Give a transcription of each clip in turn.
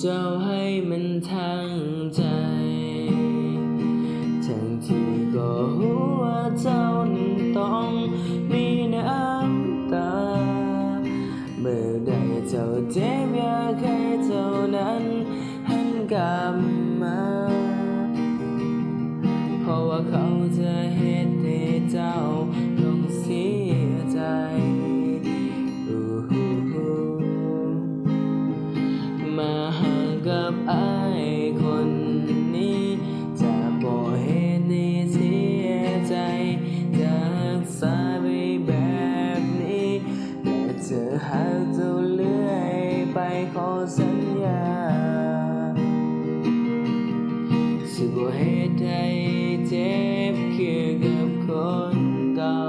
เจ้าให้มันทั้งใจทั้งที่ก็รู้ว่าเจ้านั้นต้องมีน้ำตาเมื่อใดเจ้าเจ็บอยากให้เจ้านั้นหันกลับมาเพราะว่าเขาจะเหตุให้เจ้าต้องเสียใจมาห่างกับอ้ายคนนี้จะบ่เหตุให้เสียใจจะรักษาไปแบบนี้และจะหากเจ้าเลื่อยไปขอสัญญาสิบ่เหตุให้เจ็บคือกับคนเก่า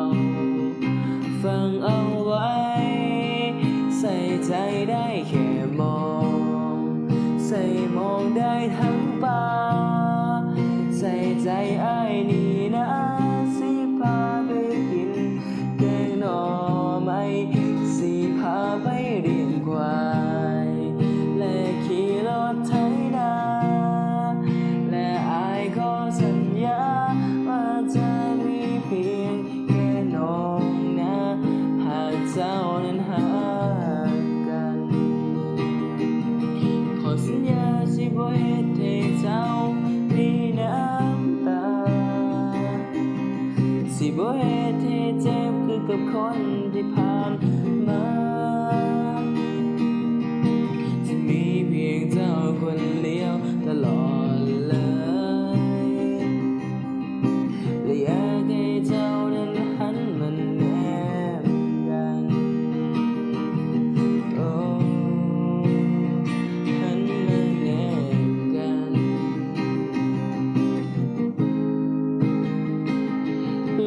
ฟังเอาไว้ใส่ใจได้แค่มองใส่มองได้ทั้งป่าใส่ใจอ้ายนี่นะสิพาไปกินแกงหน่อไม้สิพาไปเลี้ยงควายและขี่รถไถนาและอ้ายขอสัญญาว่าจะมีเพียงแค่น้องนะหากเจ้านั้นหาสัญญาสิบ่เหตุให้เจ้ามีน้ำตาสิบ่เหตุให้เจ็บคือกับคนที่ผ่านมาจะมีเพียงเจ้าคนเดียวตลอดเลยและอยากให้เจ้านั้นหันมาแนบกัน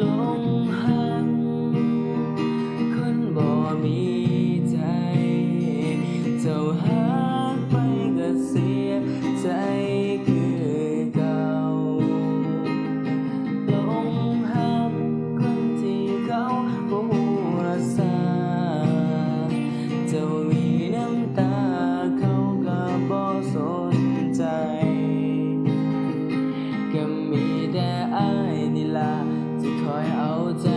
ลงหักคนบ่มีใจเจ้าหักไปก็เสียใจคือเก่าลงหักคนที่เขาบ่รู้รักษาเจ้ามีน้ำตาเขาก็บ่สนใจก็มีแต่อ้ายนี่ล่ะที่คอยเอาใจ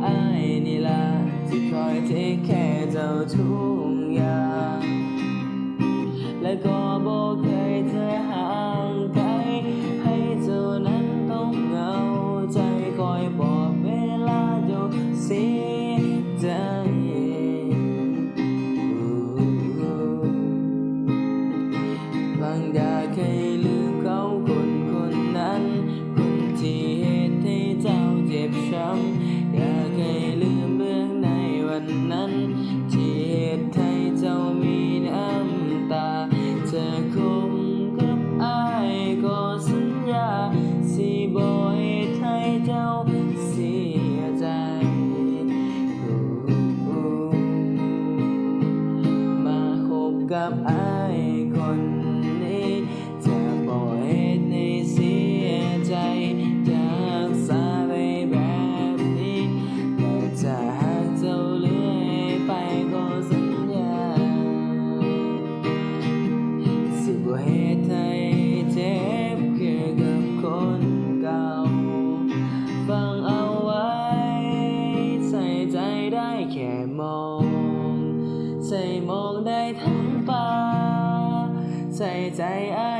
อ้ายนี่ล่ะที่คอยเทคแค่เจ้าทุกอย่างและก็บ่เคยเธอห่างไกลให้เจ้านั้นต้องเหงาใจคอยบอกเวลาเจ้าเสียใจบางอยากให้ลืมเขาคนนั้นคนที่เหตุให้เจ้าเจ็บช้ำอยากให้ลืมเรื่องในวันนั้นที่เหตุให้เจ้ามีน้ำตาจะคบกับอ้ายก็สัญญาสิบ่เหตุให้เจ้าเสียใจมาคบกับอ้ายคนนี้จะบ่เหตุให้เสียใจจะรักษาไปแบบนี้แต่จะหากเจ้าเลื่อยไปก็สัญญาสิบ่เหตุให้เจ็บคือกับคนเก่าฟังเอาไว้ใส่ใจได้แค่มองใส่มองได้ทั้งป่าใส่ใจอ้าย